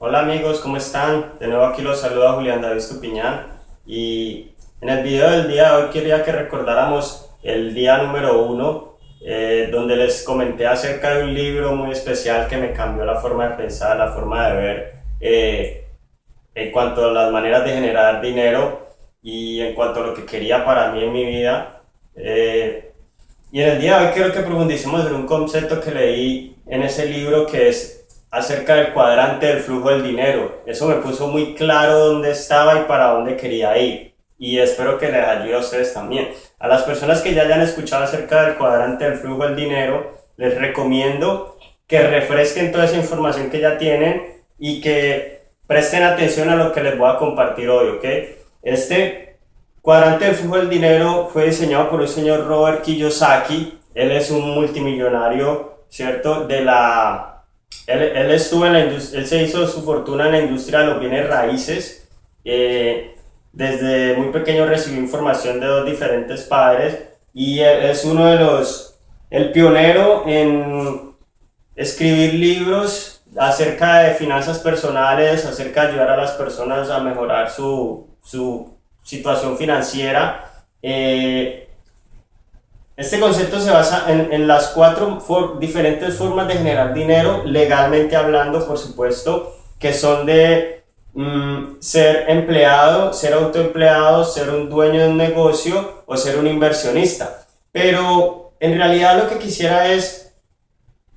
Hola amigos, ¿cómo están? De nuevo aquí los saluda Julián David Estupiñán y en el video del día de hoy quería que recordáramos el día número 1 donde les comenté acerca de un libro muy especial que me cambió la forma de pensar, la forma de ver en cuanto a las maneras de generar dinero y en cuanto a lo que quería para mí en mi vida. Y en el día de hoy quiero que profundicemos en un concepto que leí en ese libro que es acerca del cuadrante del flujo del dinero. Eso me puso muy claro dónde estaba y para dónde quería ir. Y espero que les ayude a ustedes también. A las personas que ya hayan escuchado acerca del cuadrante del flujo del dinero, les recomiendo que refresquen toda esa información que ya tienen y que presten atención a lo que les voy a compartir hoy, ¿ok? Este cuadrante del flujo del dinero fue diseñado por un señor Robert Kiyosaki. Él es un multimillonario, ¿cierto? Él estuvo en la industria, él se hizo su fortuna en la industria de los bienes raíces. Desde muy pequeño recibió información de dos diferentes padres y él es uno de el pionero en escribir libros acerca de finanzas personales, acerca de ayudar a las personas a mejorar su situación financiera. Este concepto se basa en las cuatro diferentes formas de generar dinero, legalmente hablando, por supuesto, que son de ser empleado, ser autoempleado, ser un dueño de un negocio o ser un inversionista. Pero en realidad lo que quisiera es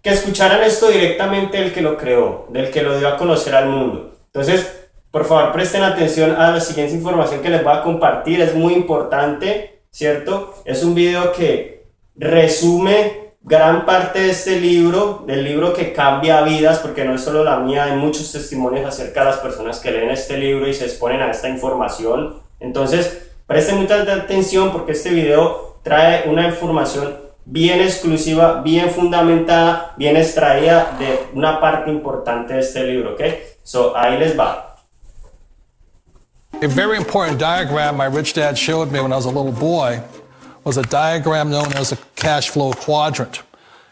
que escucharan esto directamente del que lo creó, del que lo dio a conocer al mundo. Entonces, por favor, presten atención a la siguiente información que les voy a compartir, es muy importante, ¿cierto? Es un video que resume gran parte de este libro, del libro que cambia vidas, porque no es solo la mía, hay muchos testimonios acerca de las personas que leen este libro y se exponen a esta información. Entonces, presten mucha atención porque este video trae una información bien exclusiva, bien fundamentada, bien extraída de una parte importante de este libro, ¿ok? So, ahí les va. A very important diagram my rich dad showed me when I was a little boy was a diagram known as a cash flow quadrant.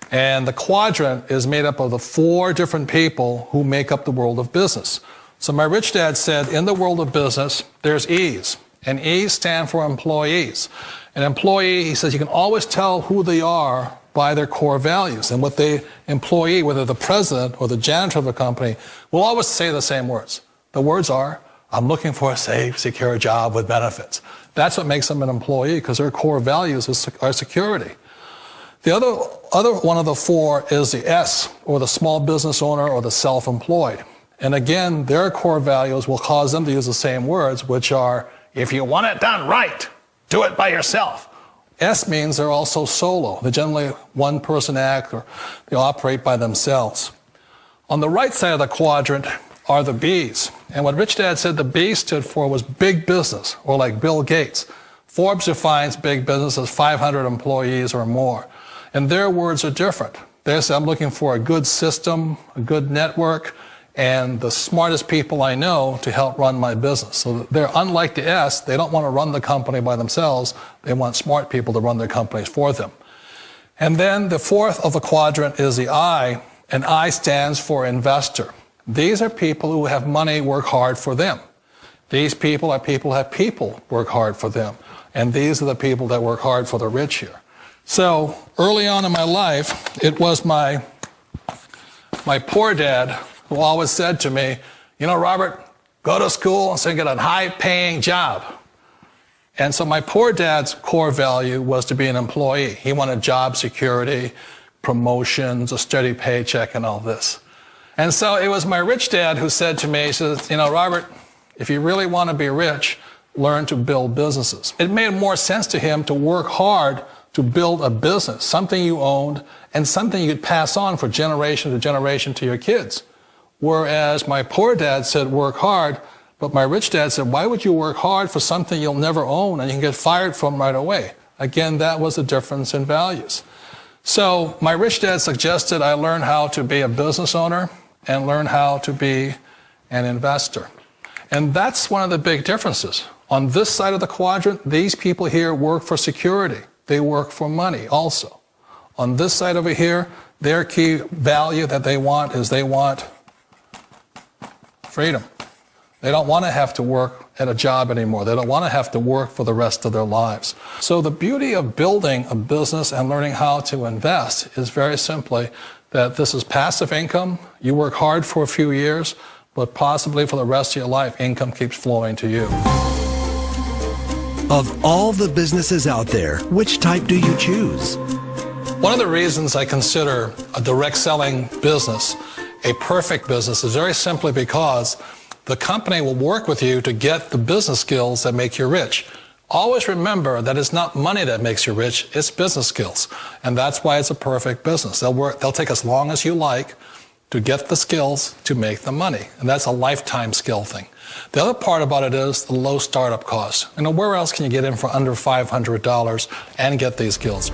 And the quadrant is made up of the 4 different people who make up the world of business. So my rich dad said, in the world of business, there's E's. And E's stand for employees. An employee, he says, you can always tell who they are by their core values. And what the employee, whether the president or the janitor of a company, will always say the same words. The words are, I'm looking for a safe, secure job with benefits. That's what makes them an employee, because their core values are security. The other one of the 4 is the S, or the small business owner or the self-employed. And again, their core values will cause them to use the same words, which are, if you want it done right, do it by yourself. S means they're also solo. They're generally one-person act, or they operate by themselves. On the right side of the quadrant are the B's. And what Rich Dad said the B stood for was big business, or like Bill Gates. Forbes defines big business as 500 employees or more. And their words are different. They say, I'm looking for a good system, a good network, and the smartest people I know to help run my business. So they're unlike the S. They don't want to run the company by themselves. They want smart people to run their companies for them. And then the 4th of the quadrant is the I, and I stands for investor. These are people who have money work hard for them. These people are people who have people work hard for them. And these are the people that work hard for the rich here. So early on in my life, it was my poor dad who always said to me, you know, Robert, go to school and get a high-paying job. And so my poor dad's core value was to be an employee. He wanted job security, promotions, a steady paycheck, and all this. And so it was my rich dad who said to me, he says, you know, Robert, if you really want to be rich, learn to build businesses. It made more sense to him to work hard to build a business, something you owned and something you could pass on for generation to generation to your kids. Whereas my poor dad said work hard, but my rich dad said, why would you work hard for something you'll never own and you can get fired from right away? Again, that was the difference in values. So my rich dad suggested I learn how to be a business owner and learn how to be an investor. And that's one of the big differences. On this side of the quadrant, these people here work for security. They work for money also. On this side over here, their key value that they want is they want freedom. They don't want to have to work at a job anymore. They don't want to have to work for the rest of their lives. So the beauty of building a business and learning how to invest is very simply that this is passive income. You work hard for a few years, but possibly for the rest of your life, income keeps flowing to you. Of all the businesses out there, which type do you choose? One of the reasons I consider a direct selling business a perfect business is very simply because the company will work with you to get the business skills that make you rich. Always remember that it's not money that makes you rich, it's business skills. And that's why it's a perfect business. They'll take as long as you like to get the skills to make the money. And that's a lifetime skill thing. The other part about it is the low startup cost. Where else can you get in for under $500 and get these skills?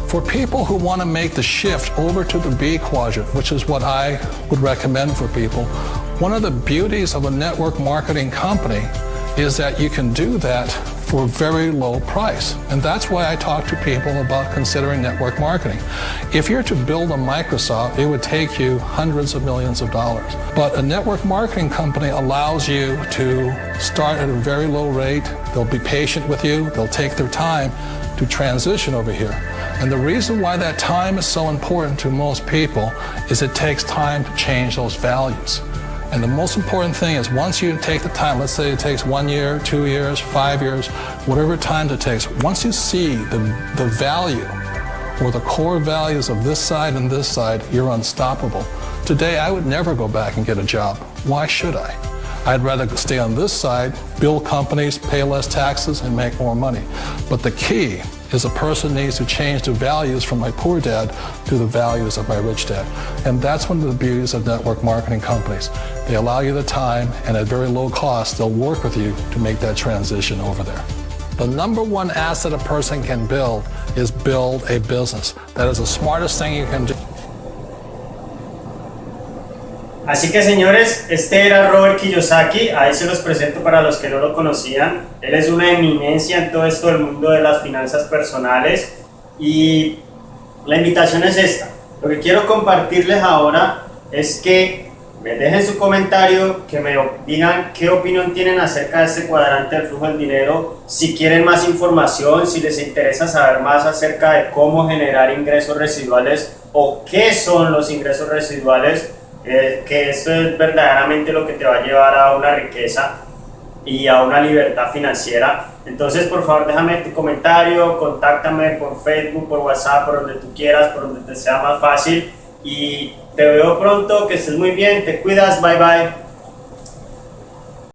For people who want to make the shift over to the B quadrant, which is what I would recommend for people, one of the beauties of a network marketing company is that you can do that for a very low price. And that's why I talk to people about considering network marketing. If you're to build a Microsoft, it would take you hundreds of millions of dollars. But a network marketing company allows you to start at a very low rate. They'll be patient with you. They'll take their time to transition over here. And the reason why that time is so important to most people is it takes time to change those values. And the most important thing is once you take the time, let's say it takes 1 year, 2 years, 5 years, whatever time it takes, once you see the value or the core values of this side and this side, you're unstoppable. Today, I would never go back and get a job. Why should I? I'd rather stay on this side, build companies, pay less taxes, and make more money. But the key is a person needs to change the values from my poor dad to the values of my rich dad. And that's one of the beauties of network marketing companies. They allow you the time, and at very low cost, they'll work with you to make that transition over there. The number one asset a person can build is build a business. That is the smartest thing you can do. Así que señores, este era Robert Kiyosaki, ahí se los presento para los que no lo conocían. Él es una eminencia en todo esto del mundo de las finanzas personales y la invitación es esta. Lo que quiero compartirles ahora es que me dejen su comentario, que me digan qué opinión tienen acerca de este cuadrante del flujo del dinero, si quieren más información, si les interesa saber más acerca de cómo generar ingresos residuales o qué son los ingresos residuales. Que esto es verdaderamente lo que te va a llevar a una riqueza y a una libertad financiera. Entonces, por favor, déjame tu comentario, contáctame por Facebook, por WhatsApp, por donde tú quieras, por donde te sea más fácil. Y te veo pronto, que estés muy bien, te cuidas, bye bye.